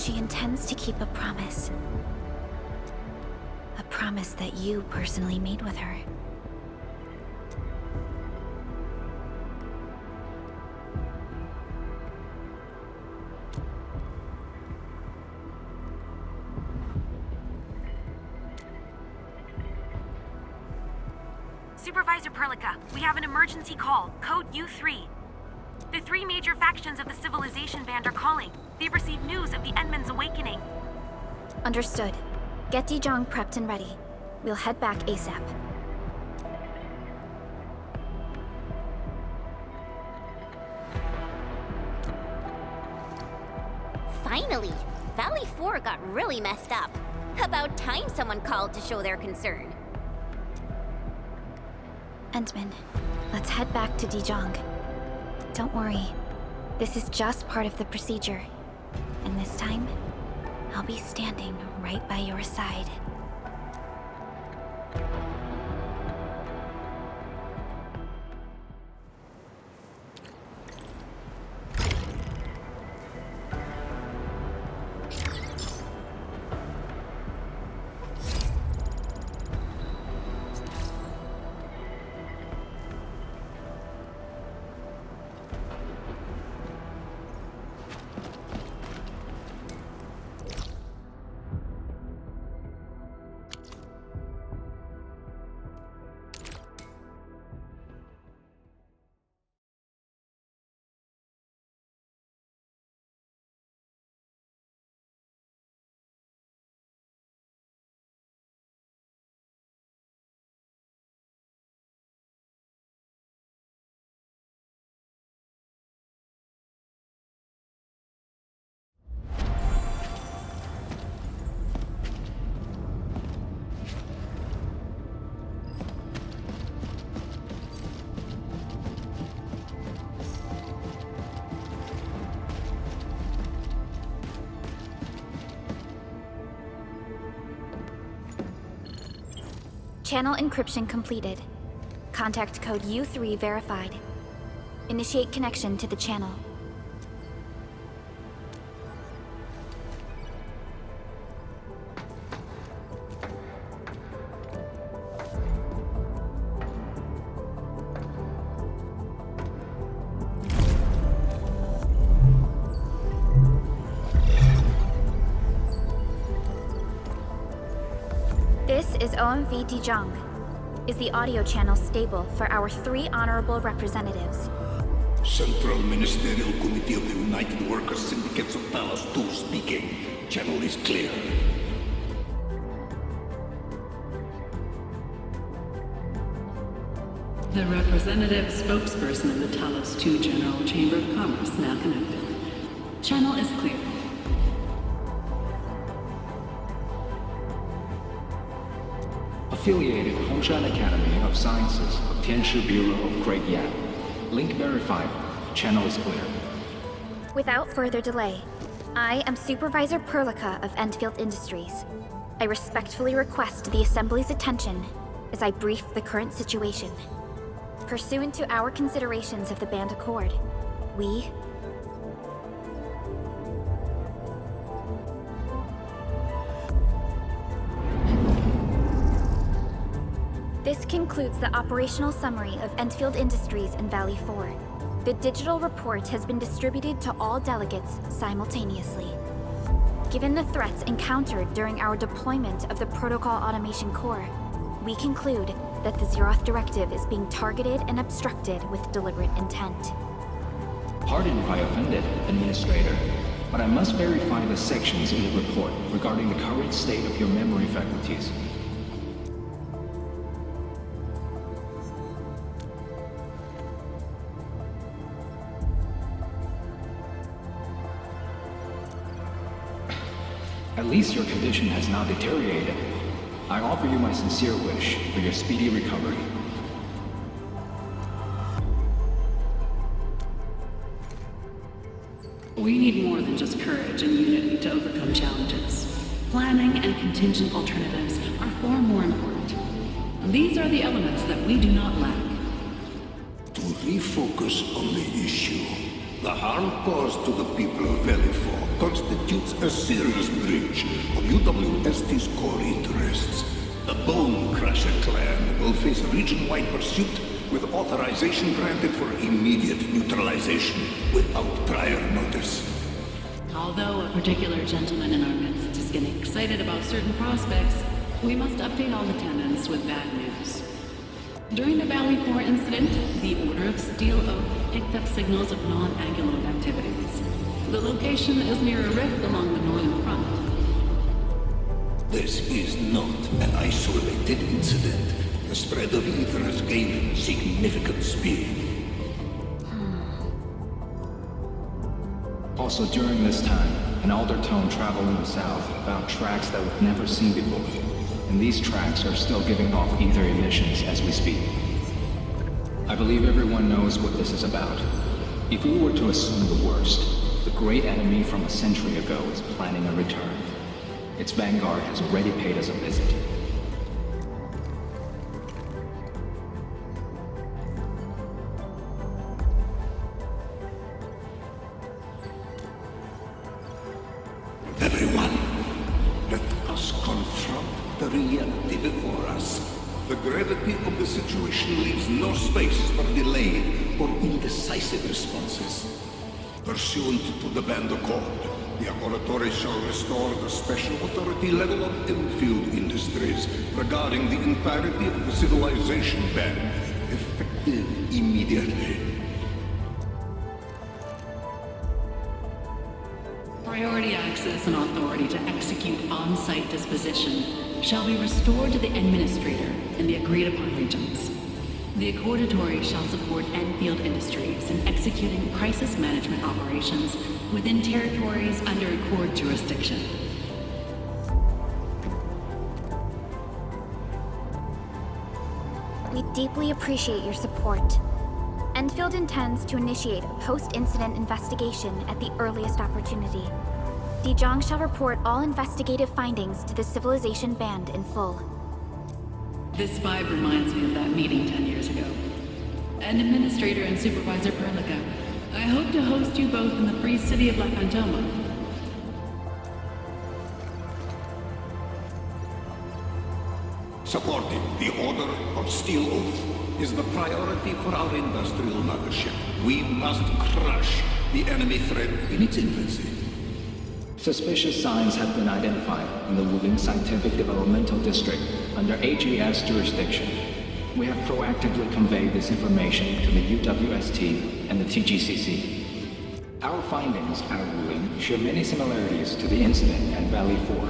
She intends to keep a promise. A promise that you personally made with her. Supervisor Perlica, we have an emergency call, code U3. The three major factions of the Civilization Band are calling. They've received news of the Endman's awakening. Understood. Get Dijong prepped and ready. We'll head back ASAP. Finally! Valley 4 got really messed up. About time someone called to show their concern. Endman, let's head back to Dijong. Don't worry. This is just part of the procedure. And this time, I'll be standing right by your side. Channel encryption completed. Contact code U3 verified. Initiate connection to the channel. This is OMV Dijong. Is the audio channel stable for our 3 honorable representatives? Central Ministerial Committee of the United Workers Syndicates of Talos 2 speaking. Channel is clear. The representative spokesperson of the Talos 2 General Chamber of Commerce now connected. Channel is clear. Affiliated Hongshan Academy of Sciences of Tianshi Bureau of Great Yan. Link verified. Channel is clear. Without further delay, I am Supervisor Perlica of Endfield Industries. I respectfully request the Assembly's attention as I brief the current situation. Pursuant to our considerations of the Band Accord, we... This concludes the operational summary of Endfield Industries in Valley 4. The digital report has been distributed to all delegates simultaneously. Given the threats encountered during our deployment of the Protocol Automation Core, we conclude that the Zeroth Directive is being targeted and obstructed with deliberate intent. Pardon if I offended, Administrator, but I must verify the sections in the report regarding the current state of your memory faculties. At least your condition has now deteriorated. I offer you my sincere wish for your speedy recovery. We need more than just courage and unity to overcome challenges. Planning and contingent alternatives are far more important. These are the elements that we do not lack. To refocus on the issue, The harm caused to the people of Valley 4 constitutes a serious breach of UWST's core interests. The Bone Crusher clan will face region-wide pursuit with authorization granted for immediate neutralization without prior notice. Although a particular gentleman in our midst is getting excited about certain prospects, we must update all the tenants with bad news. During the Valley 4 incident, the Order of Steel Oak picked up signals of non-Anguloid activities. The location is near a rift along the northern front. This is not an isolated incident. The spread of ether has gained significant speed. Also, during this time, an Aldertone traveling south found tracks that we've never seen before. And these tracks are still giving off ether emissions as we speak. I believe everyone knows what this is about. If we were to assume the worst, the great enemy from a century ago is planning a return. Its vanguard has already paid us a visit. Everyone, let us confront the reality before us. The gravity of the situation leaves no space for delayed or indecisive responses. Pursuant to the Band Accord, the Laboratory shall restore the special authority level of Endfield Industries regarding the entirety of the civilization band, effective immediately. Priority access and authority to execute on-site disposition shall be restored to the Administrator in the agreed-upon regions. The Accordatory shall support Endfield Industries in executing crisis management operations within territories under Accord jurisdiction. We deeply appreciate your support. Endfield intends to initiate a post-incident investigation at the earliest opportunity. Dijong shall report all investigative findings to the Civilization Band in full. This vibe reminds me of that meeting 10 years ago. And Administrator and Supervisor Perlica, I hope to host you both in the free city of La Fantoma. Supporting the Order of Steel Oath is the priority for our industrial mothership. We must crush the enemy threat in its infancy. Suspicious signs have been identified in the Wuling Scientific Developmental District under HES jurisdiction. We have proactively conveyed this information to the UWST and the TGCC. Our findings out of Wuling share many similarities to the incident at Valley 4.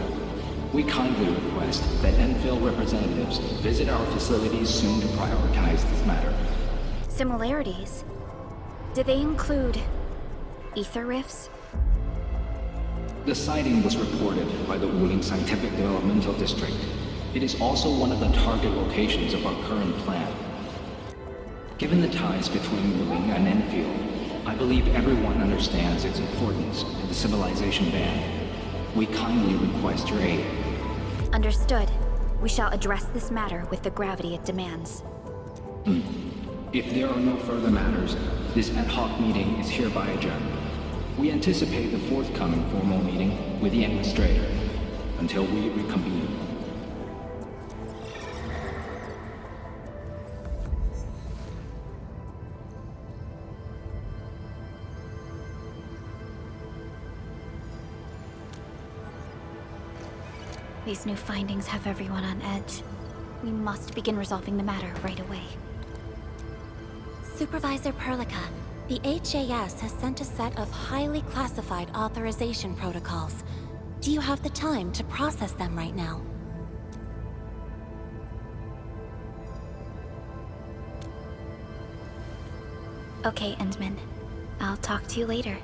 We kindly request that Endfield representatives visit our facilities soon to prioritize this matter. Similarities? Do they include ether rifts? The sighting was reported by the Wuling Scientific Developmental District. It is also one of the target locations of our current plan. Given the ties between Wuling and Endfield, I believe everyone understands its importance to the Civilization Band. We kindly request your aid. Understood. We shall address this matter with the gravity it demands. If there are no further matters, this ad hoc meeting is hereby adjourned. We anticipate the forthcoming formal meeting with the Administrator until we reconvene. These new findings have everyone on edge. We must begin resolving the matter right away. Supervisor Perlica, the HAS has sent a set of highly classified authorization protocols. Do you have the time to process them right now? Okay, Endman. I'll talk to you later.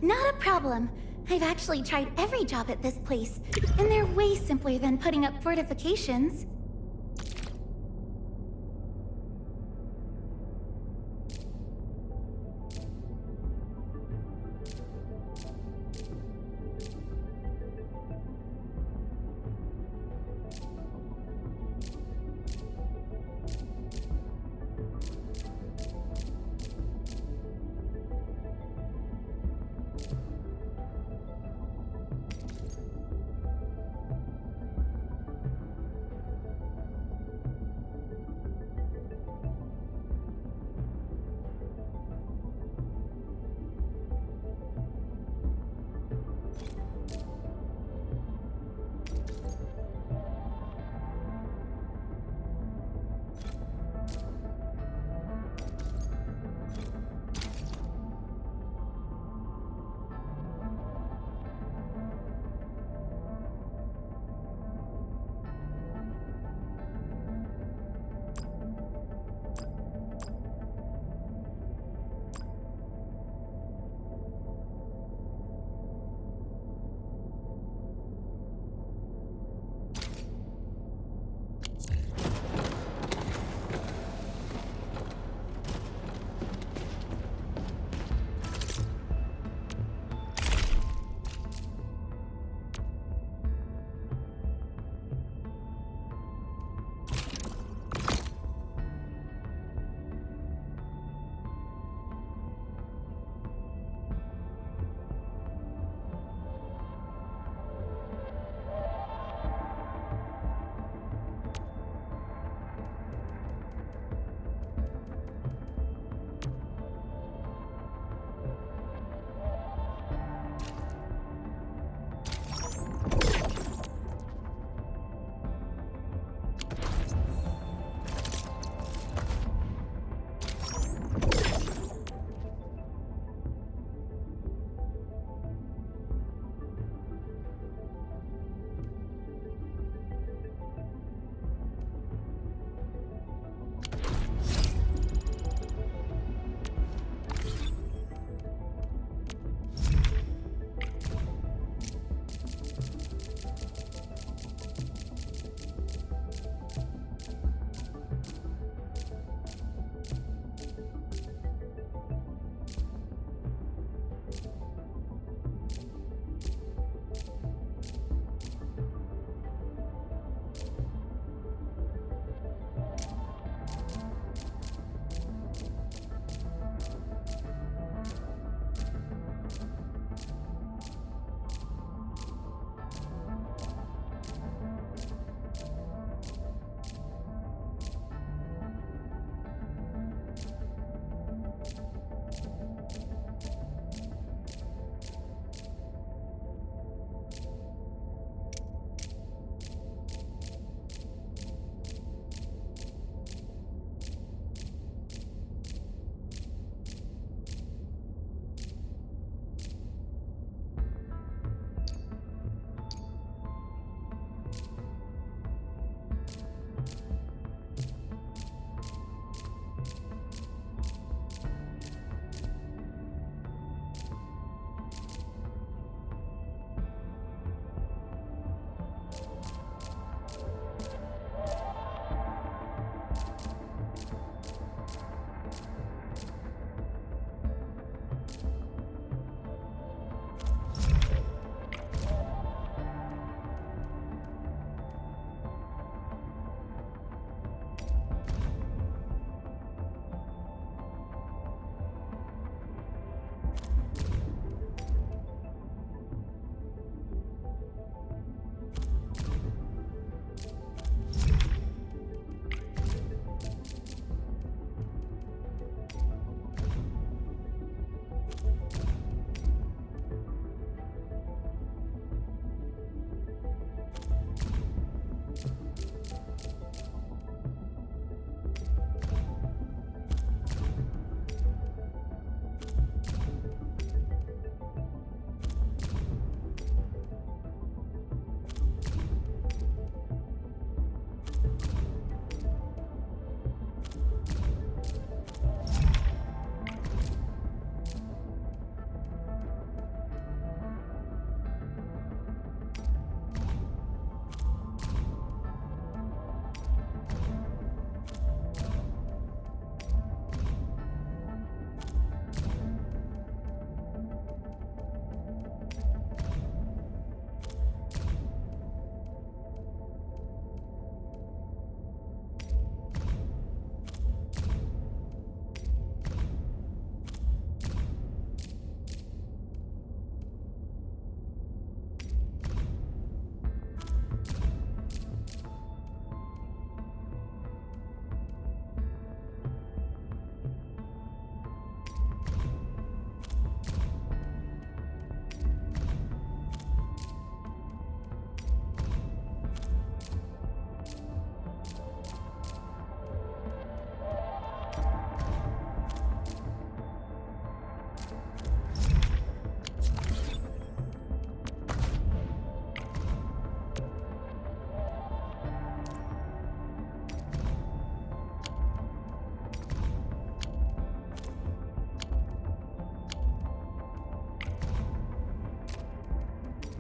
Not a problem. I've actually tried every job at this place, and they're way simpler than putting up fortifications.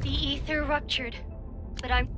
The ether ruptured, but I'm...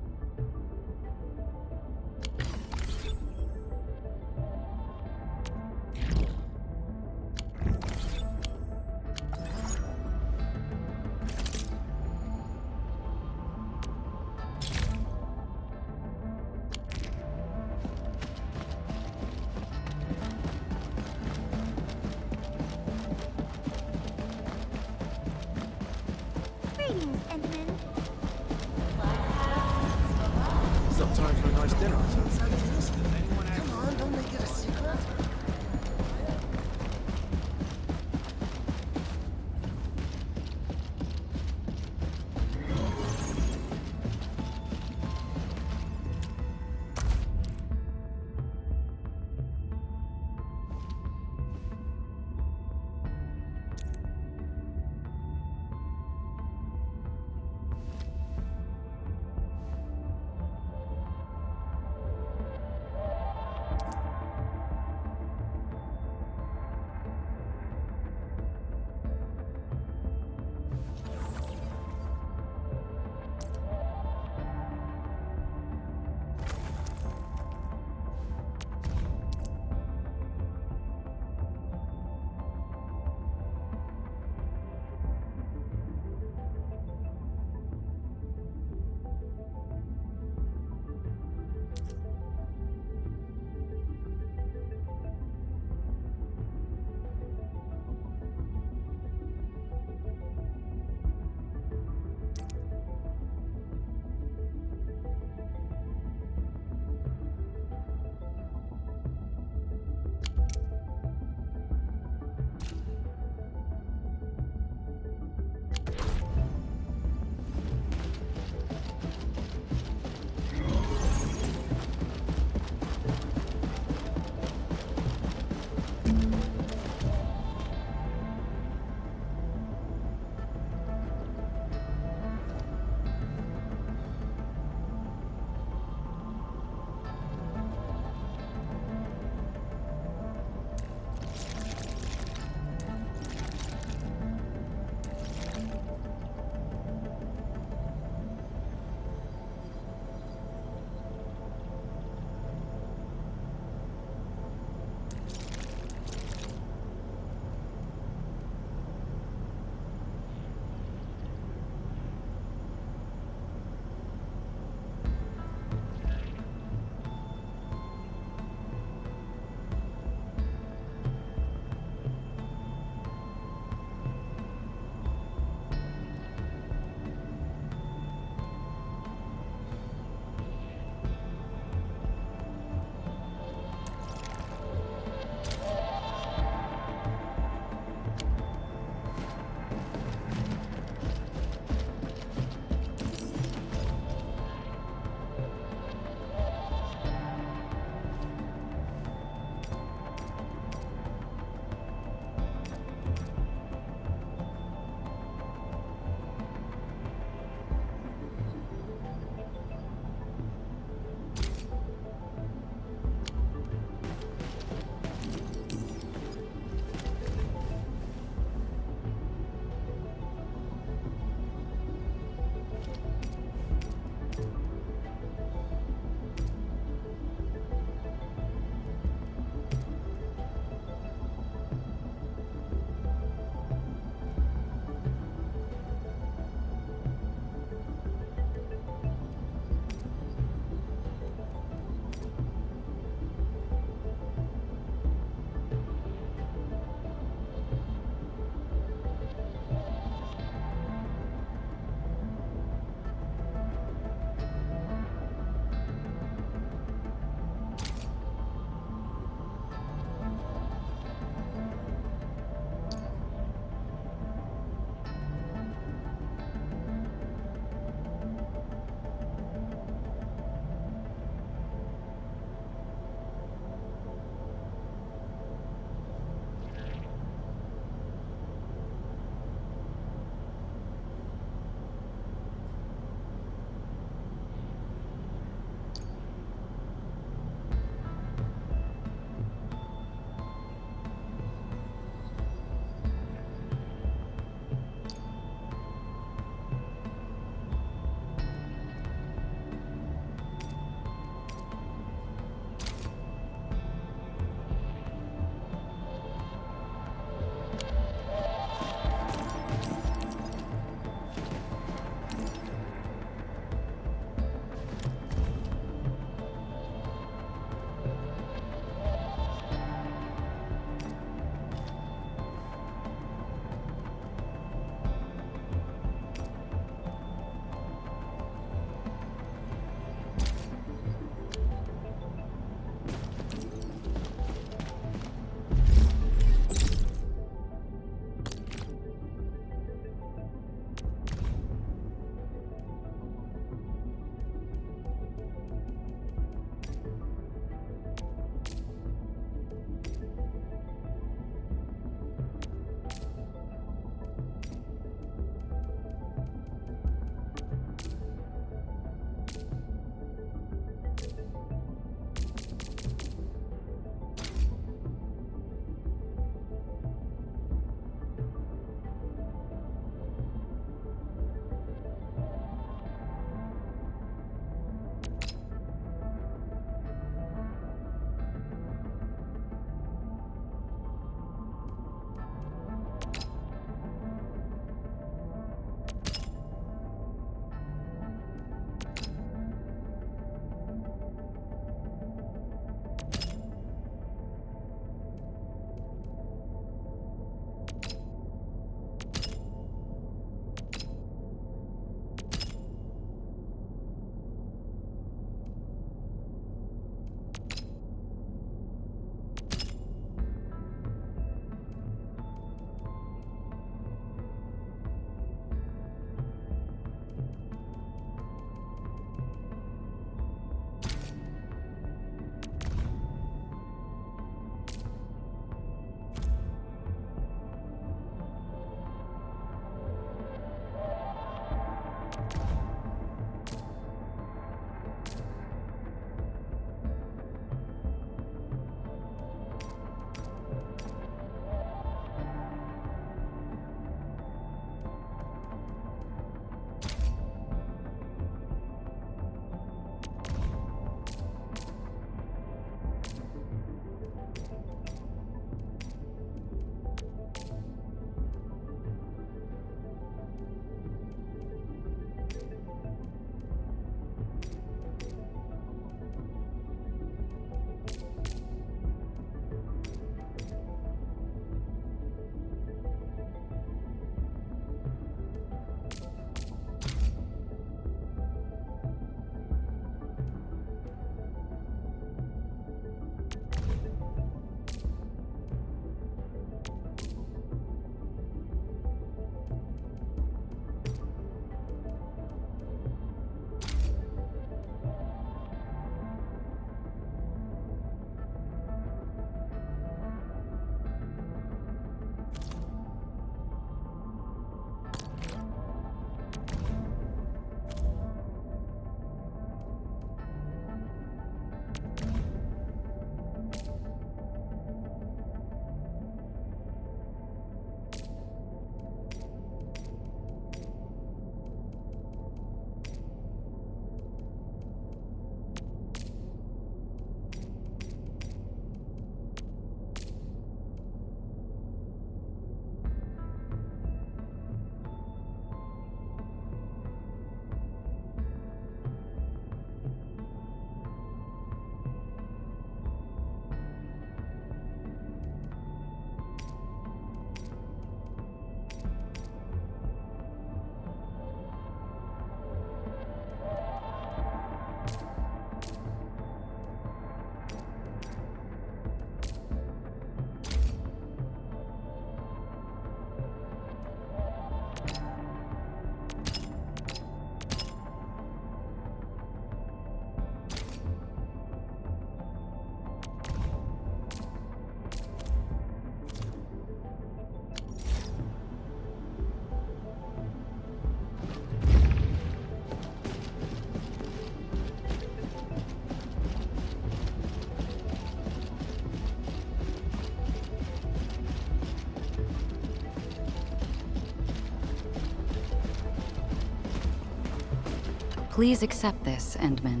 Please accept this, Endman.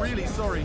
Really sorry.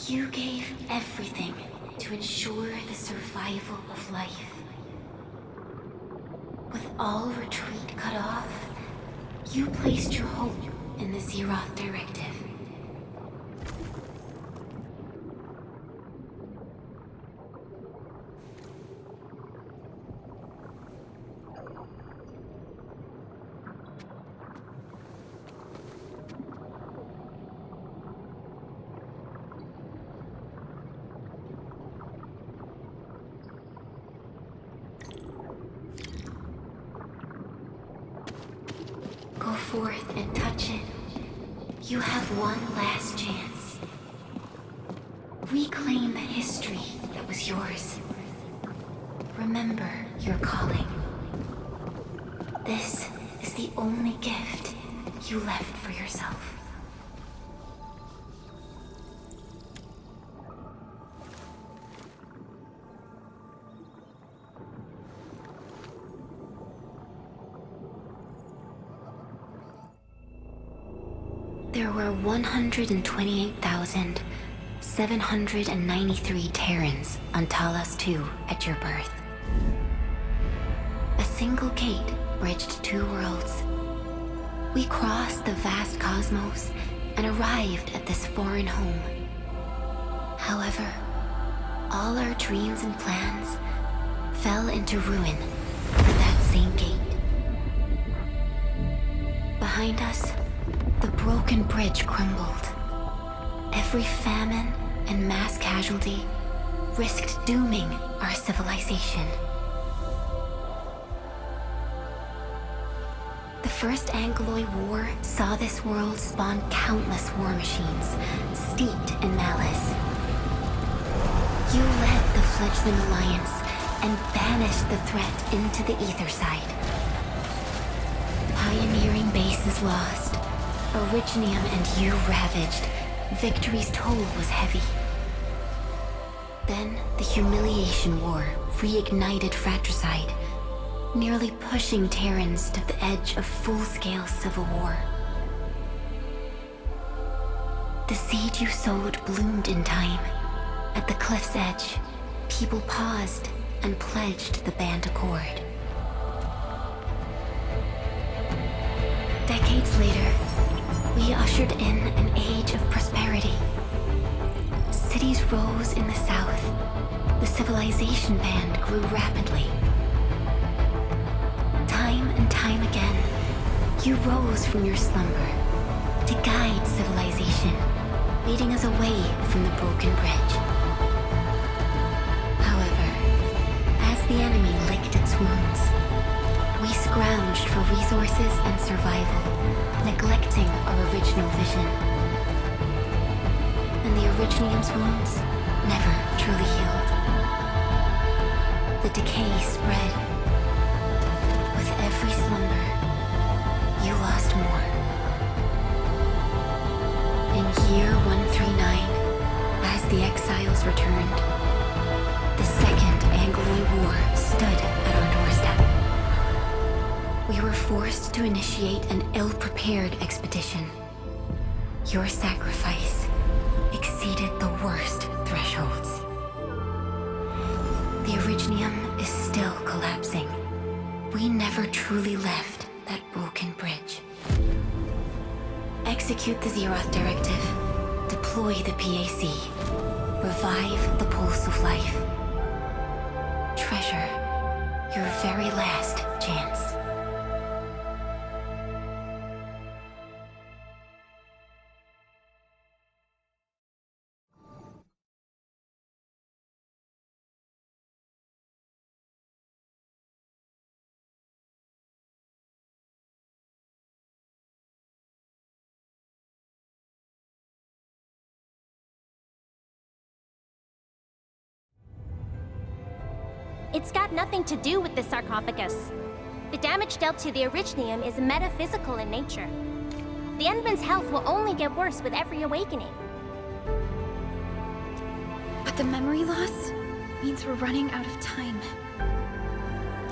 You gave everything to ensure the survival of life. With all retreat cut off, you placed your hope in the Zeroth Directive. Go forth and touch it. You have one last chance. Reclaim the history that was yours. Remember your calling. This is the only gift you left for yourself. There were 128,793 Terrans on Talos 2 at your birth. A single gate bridged two worlds. We crossed the vast cosmos and arrived at this foreign home. However, all our dreams and plans fell into ruin at that same gate. Behind us, the broken bridge crumbled. Every famine and mass casualty risked dooming our civilization. The First Angloid War saw this world spawn countless war machines, steeped in malice. You led the fledgling alliance and banished the threat into the ether side. Pioneering bases lost, Originium and you ravaged. Victory's toll was heavy. Then the humiliation war reignited fratricide, nearly pushing Terrans to the edge of full-scale civil war. The seed you sowed bloomed in time. At the cliff's edge, people paused and pledged the band accord. Decades later, we ushered in an age of prosperity. Cities rose in the south. The civilization band grew rapidly. Time and time again, you rose from your slumber to guide civilization, leading us away from the broken bridge. However, as the enemy licked its wounds, we scrounged for resources and survival, neglecting our original vision. And the Originium's wounds never truly healed. The decay spread. With every slumber, you lost more. In year 139, as the exiles returned, the Second Angloid War stood at our doorstep. We were forced to initiate an ill-prepared expedition. Your sacrifice exceeded the worst thresholds. The Originium is still collapsing. We never truly left that broken bridge. Execute the Zeroth Directive. Deploy the PAC. Revive the pulse of life. Treasure your very last chance. It's got nothing to do with the sarcophagus. The damage dealt to the Originium is metaphysical in nature. The Endman's health will only get worse with every awakening. But the memory loss means we're running out of time.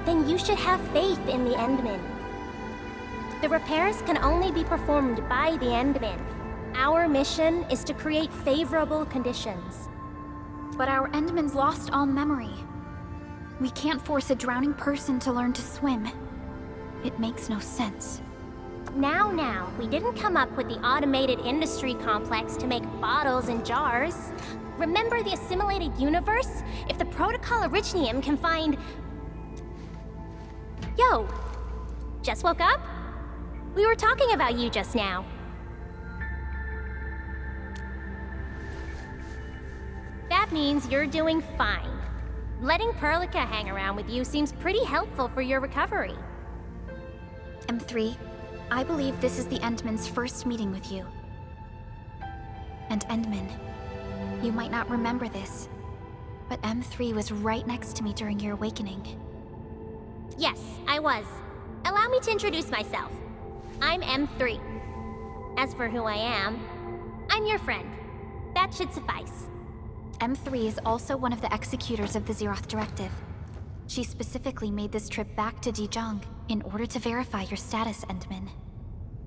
Then you should have faith in the Endman. The repairs can only be performed by the Endman. Our mission is to create favorable conditions. But our Endman's lost all memory. We can't force a drowning person to learn to swim. It makes no sense. Now, we didn't come up with the automated industry complex to make bottles and jars. Remember the assimilated universe? If the protocol Originium can find... Yo! Just woke up? We were talking about you just now. That means you're doing fine. Letting Perlica hang around with you seems pretty helpful for your recovery. M3, I believe this is the Endman's first meeting with you. And Endman, you might not remember this, but M3 was right next to me during your awakening. Yes, I was. Allow me to introduce myself. I'm M3. As for who I am, I'm your friend. That should suffice. M3 is also one of the executors of the Zeroth Directive. She specifically made this trip back to Dijon in order to verify your status, Endman.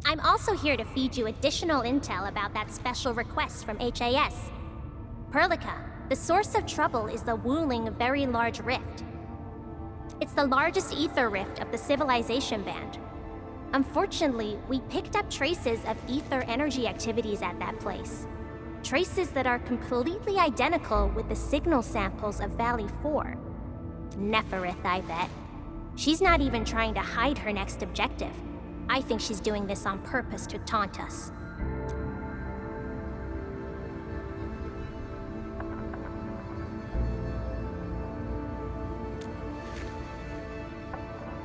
I'm also here to feed you additional intel about that special request from HAS. Perlica, the source of trouble is the Wuling Very Large Rift. It's the largest ether rift of the Civilization Band. Unfortunately, we picked up traces of ether energy activities at that place. Traces that are completely identical with the signal samples of Valley 4. Neferith, I bet. She's not even trying to hide her next objective. I think she's doing this on purpose to taunt us.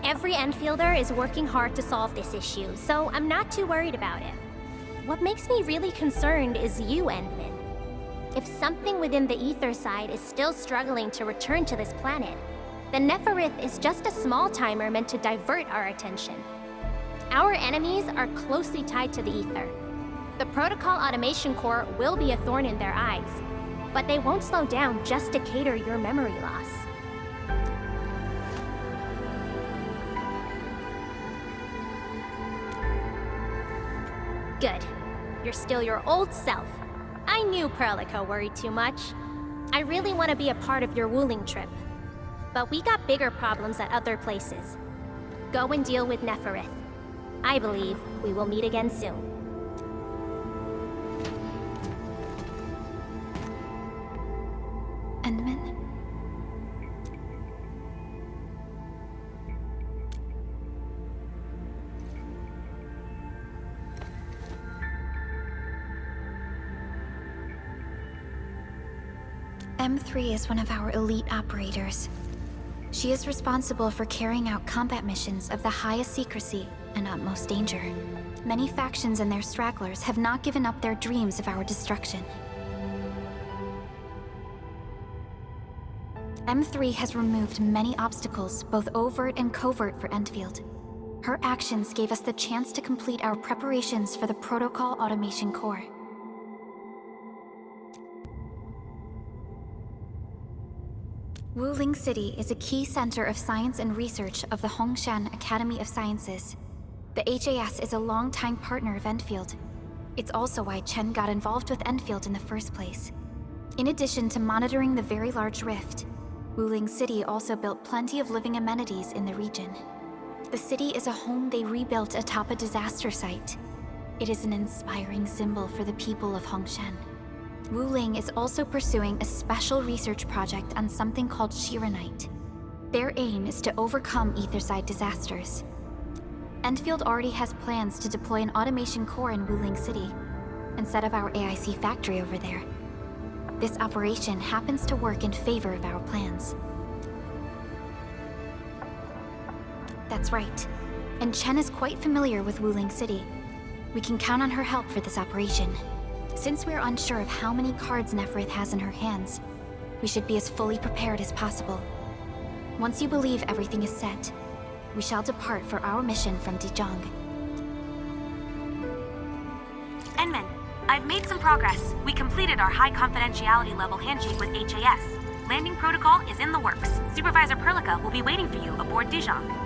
Every Endfielder is working hard to solve this issue, so I'm not too worried about it. What makes me really concerned is you, Endman. If something within the ether side is still struggling to return to this planet, then Neferith is just a small timer meant to divert our attention. Our enemies are closely tied to the ether. The Protocol Automation Core will be a thorn in their eyes, but they won't slow down just to cater your memory loss. Good. You're still your old self. I knew Perlica worried too much. I really want to be a part of your Wuling trip. But we got bigger problems at other places. Go and deal with Neferith. I believe we will meet again soon. Endman? M3 is one of our elite operators. She is responsible for carrying out combat missions of the highest secrecy and utmost danger. Many factions and their stragglers have not given up their dreams of our destruction. M3 has removed many obstacles, both overt and covert, for Endfield. Her actions gave us the chance to complete our preparations for the Protocol Automation Core. Wuling City is a key center of science and research of the Hongshan Academy of Sciences. The HAS is a longtime partner of Endfield. It's also why Chen got involved with Endfield in the first place. In addition to monitoring the very large rift, Wuling City also built plenty of living amenities in the region. The city is a home they rebuilt atop a disaster site. It is an inspiring symbol for the people of Hongshan. Wuling is also pursuing a special research project on something called Shiranite. Their aim is to overcome Etherside disasters. Endfield already has plans to deploy an automation core in Wuling City and set up our AIC factory over there. This operation happens to work in favor of our plans. That's right. And Chen is quite familiar with Wuling City. We can count on her help for this operation. Since we're unsure of how many cards Neferith has in her hands, we should be as fully prepared as possible. Once you believe everything is set, we shall depart for our mission from Dijong. Enman, I've made some progress. We completed our high confidentiality level handshake with HAS. Landing protocol is in the works. Supervisor Perlica will be waiting for you aboard Dijong.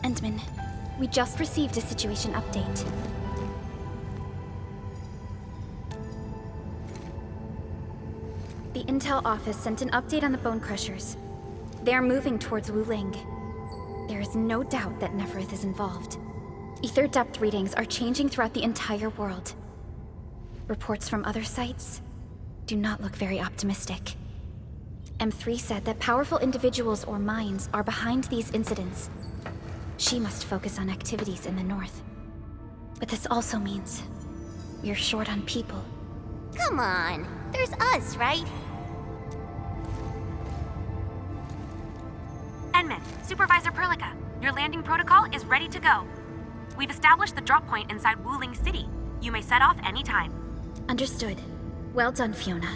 Endman, we just received a situation update. The Intel office sent an update on the Bone Crushers. They are moving towards Wuling. There is no doubt that Neferith is involved. Ether depth readings are changing throughout the entire world. Reports from other sites do not look very optimistic. M3 said that powerful individuals or minds are behind these incidents. She must focus on activities in the north. But this also means we're short on people. Come on, there's us, right? Enman, Supervisor Perlica, your landing protocol is ready to go. We've established the drop point inside Wuling City. You may set off anytime. Understood. Well done, Fiona.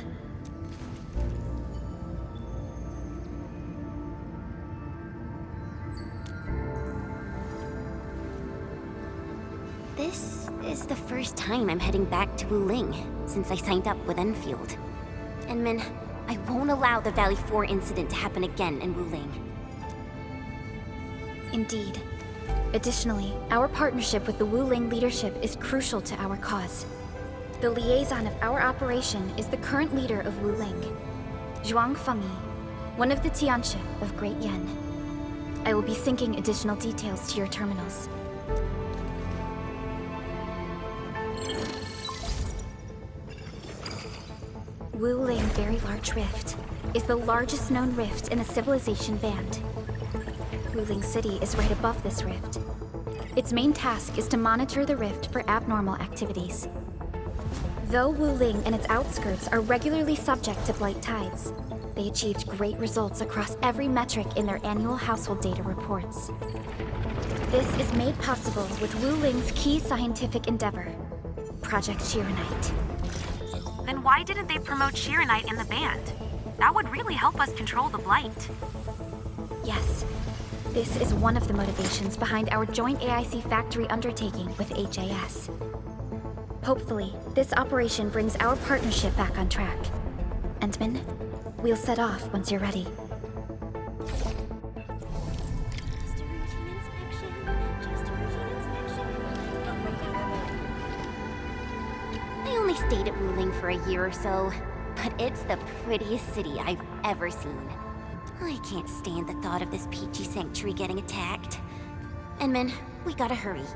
This is the first time I'm heading back to Wuling since I signed up with Enfield. Enman, I won't allow the Valley 4 incident to happen again in Wuling. Indeed. Additionally, our partnership with the Wuling leadership is crucial to our cause. The liaison of our operation is the current leader of Wuling, Zhuang Fengyi, one of the Tianshi of Great Yan. I will be syncing additional details to your terminals. Wuling Very Large Rift is the largest known rift in the civilization band. Wuling City is right above this rift. Its main task is to monitor the rift for abnormal activities. Though Wuling and its outskirts are regularly subject to blight tides, they achieved great results across every metric in their annual household data reports. This is made possible with Wuling's key scientific endeavor, Project Shiranite. Then why didn't they promote Shiranite in the band? That would really help us control the blight. Yes, this is one of the motivations behind our joint AIC factory undertaking with HAS. Hopefully, this operation brings our partnership back on track. Endman, we'll set off once you're ready. I only stayed at Wuling for a year or so, but it's the prettiest city I've ever seen. I can't stand the thought of this peachy sanctuary getting attacked. Enman, we gotta hurry.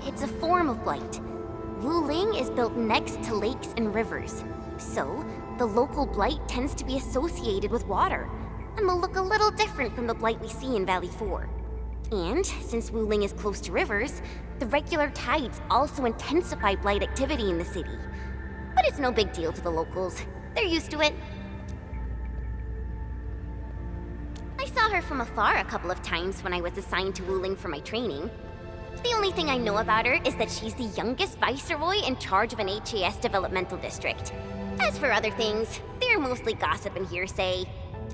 It's a form of blight. Wuling is built next to lakes and rivers, so the local blight tends to be associated with water, and will look a little different from the blight we see in Valley 4. And since Wuling is close to rivers, the regular tides also intensify blight activity in the city. But it's no big deal to the locals. They're used to it. I saw her from afar a couple of times when I was assigned to Wuling for my training. The only thing I know about her is that she's the youngest viceroy in charge of an HAS developmental district. As for other things, they're mostly gossip and hearsay.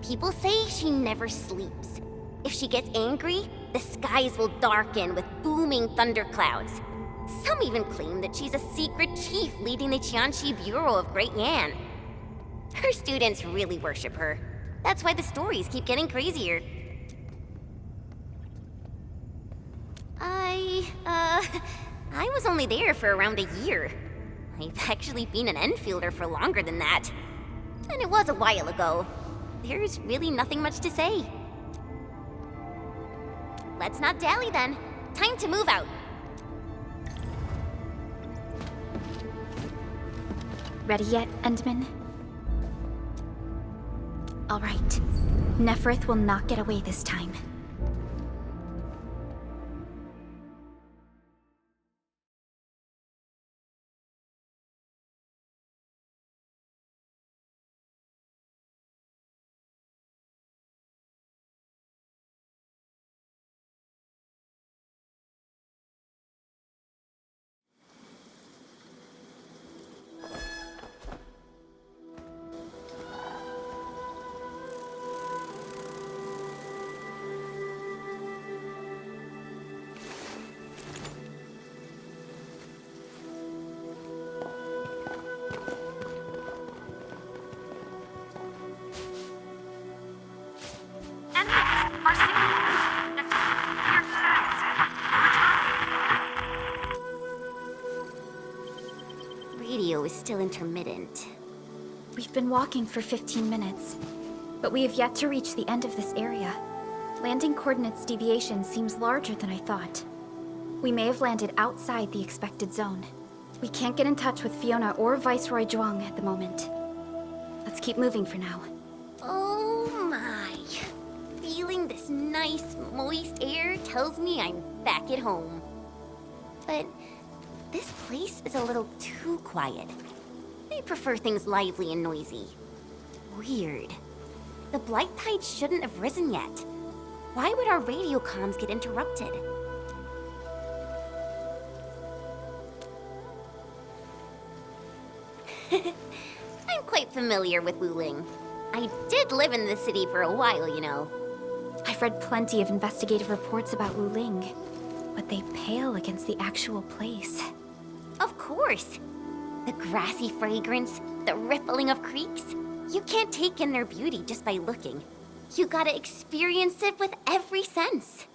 People say she never sleeps. If she gets angry, the skies will darken with booming thunderclouds. Some even claim that she's a secret chief leading the Qianxi Bureau of Great Yan. Her students really worship her. That's why the stories keep getting crazier. I was only there for around a year. I've actually been an Enfielder for longer than that. And it was a while ago. There's really nothing much to say. Let's not dally then. Time to move out. Ready yet, Endman? All right. Neferth will not get away this time. Radio is still intermittent. We've been walking for 15 minutes, but we have yet to reach the end of this area. Landing coordinates deviation seems larger than I thought. We may have landed outside the expected zone. We can't get in touch with Fiona or Viceroy Zhuang at the moment. Let's keep moving for now. Oh my. Feeling this nice, moist air tells me I'm back at home. But this place is a little too quiet. I prefer things lively and noisy. Weird. The blight tide shouldn't have risen yet. Why would our radio comms get interrupted? I'm quite familiar with Wuling. I did live in the city for a while, you know. I've read plenty of investigative reports about Wuling, but they pale against the actual place. Of course. The grassy fragrance, the rippling of creeks. You can't take in their beauty just by looking. You gotta experience it with every sense.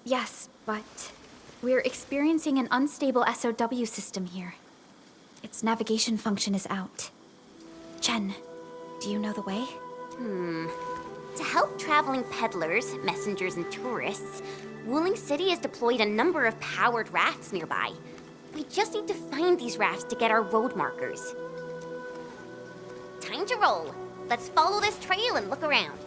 Yes, but We're experiencing an unstable SOW system here. Its navigation function is out. Chen, do you know the way? To help traveling peddlers, messengers, and tourists, Wuling City has deployed a number of powered rafts nearby. We just need to find these rafts to get our road markers. Time to roll. Let's follow this trail and look around.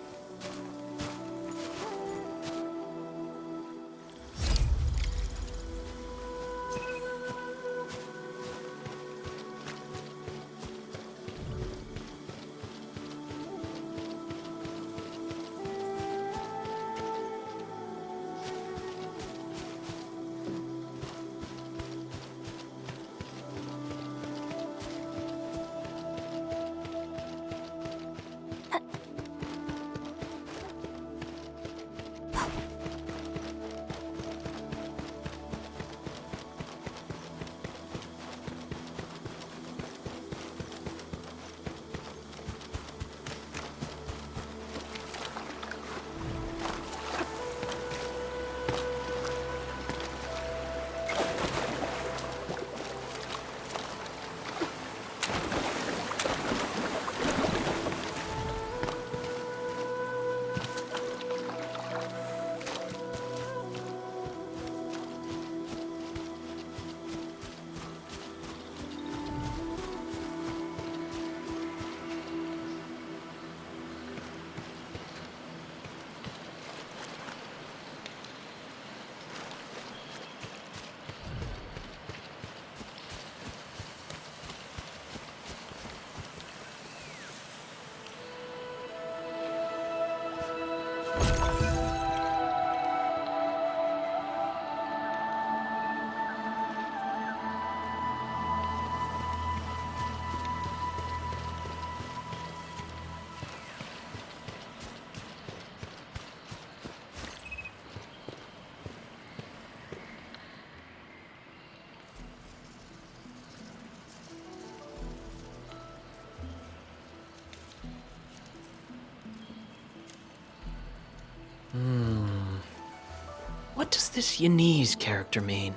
What does this Yanese character mean?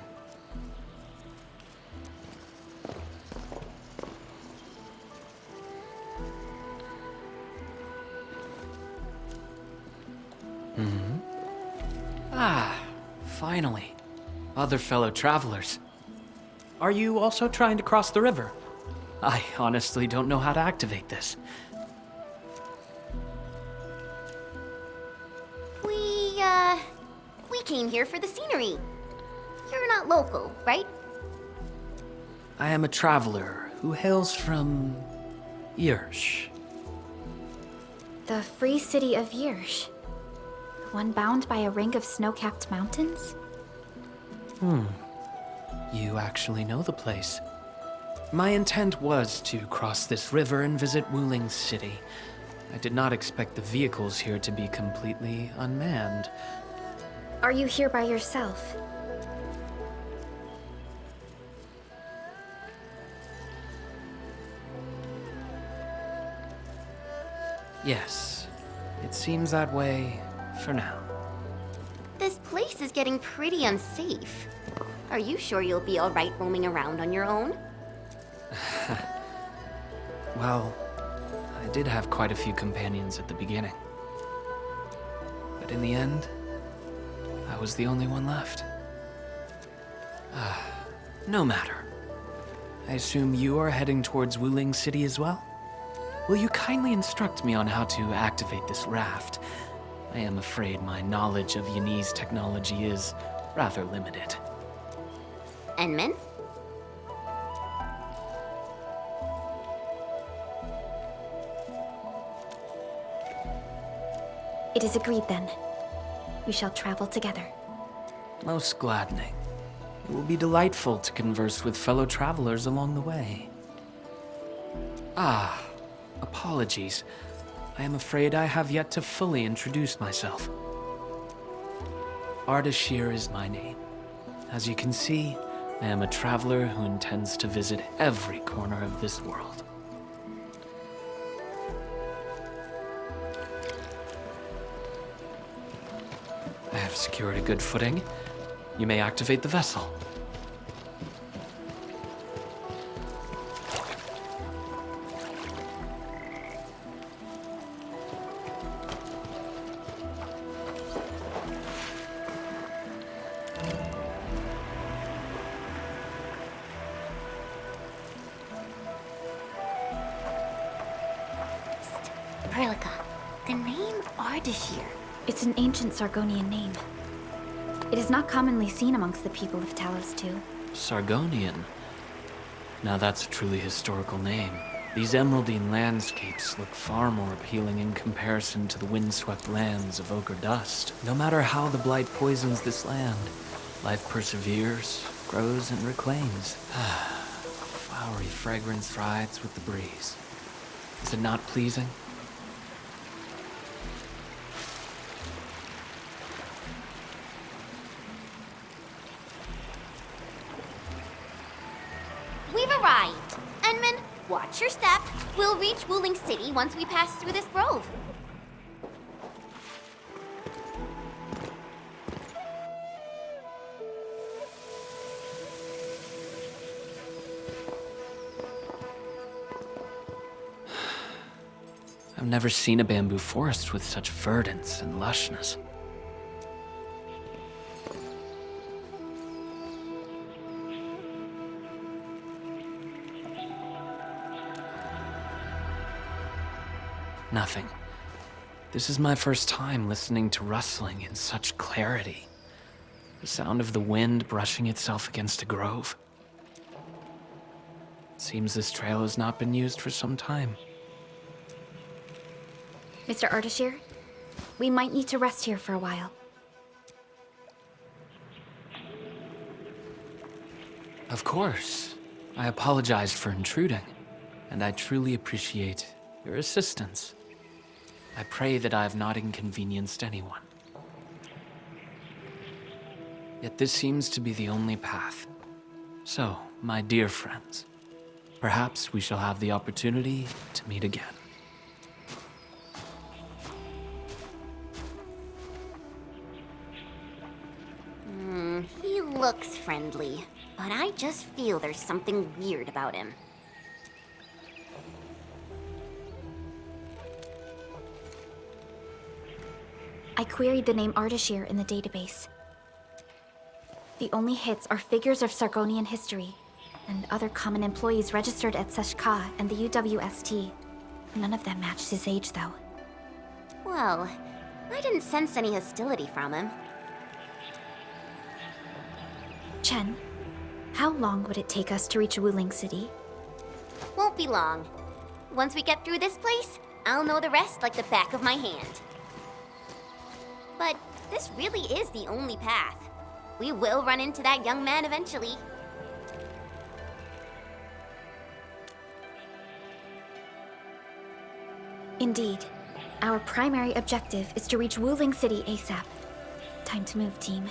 Ah, finally. Other fellow travelers. Are you also trying to cross the river? I honestly don't know how to activate this. We came here for the scenery. You're not local, right? I am a traveler who hails from Yirsh. The free city of Yirsh. The one bound by a ring of snow-capped mountains? You actually know the place. My intent was to cross this river and visit Wuling City. I did not expect the vehicles here to be completely unmanned. Are you here by yourself? Yes, it seems that way for now. This place is getting pretty unsafe. Are you sure you'll be alright roaming around on your own? Well, I did have quite a few companions at the beginning. But in the end, I was the only one left. No matter. I assume you are heading towards Wuling City as well? Will you kindly instruct me on how to activate this raft? I am afraid my knowledge of Yanese technology is rather limited. Enman? It is agreed then. We shall travel together. Most gladdening. It will be delightful to converse with fellow travelers along the way. Apologies. I am afraid I have yet to fully introduce myself. Ardashir is my name. As you can see, I am a traveler who intends to visit every corner of this world. I have secured a good footing. You may activate the vessel. Perlica, the name Ardashir. It's an ancient Sargonian name. It is not commonly seen amongst the people of Talos II. Sargonian? Now that's a truly historical name. These emeraldine landscapes look far more appealing in comparison to the windswept lands of ochre dust. No matter how the blight poisons this land, life perseveres, grows, and reclaims. Flowery fragrance rides with the breeze. Is it not pleasing? We've arrived. Enman, watch your step. We'll reach Wuling City once we pass through this grove. I've never seen a bamboo forest with such verdance and lushness. Nothing. This is my first time listening to rustling in such clarity. The sound of the wind brushing itself against a grove. It seems this trail has not been used for some time. Mr. Ardashir, we might need to rest here for a while. Of course. I apologize for intruding, and I truly appreciate your assistance. I pray that I have not inconvenienced anyone. Yet this seems to be the only path. So, my dear friends, perhaps we shall have the opportunity to meet again. He looks friendly, but I just feel there's something weird about him. I queried the name Ardashir in the database. The only hits are figures of Sargonian history and other common employees registered at Seshka and the UWST. None of them matched his age, though. Well, I didn't sense any hostility from him. Chen, how long would it take us to reach Wuling City? Won't be long. Once we get through this place, I'll know the rest like the back of my hand. But this really is the only path. We will run into that young man eventually. Indeed. Our primary objective is to reach Wuling City ASAP. Time to move, team.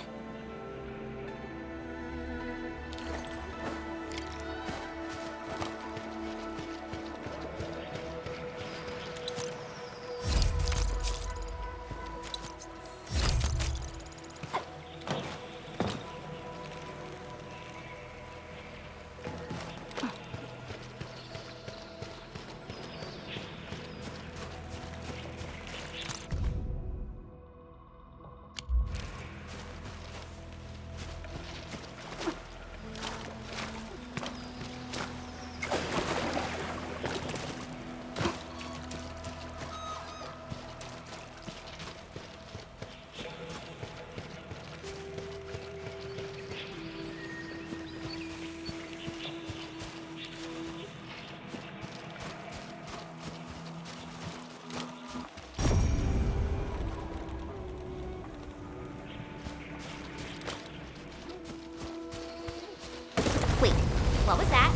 Wait, what was that?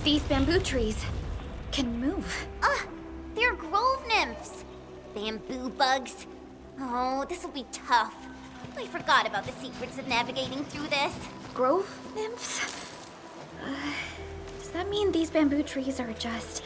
These bamboo trees can move. They're grove nymphs. Bamboo bugs. Oh, this will be tough. I forgot about the secrets of navigating through this. Grove nymphs? Does that mean these bamboo trees are just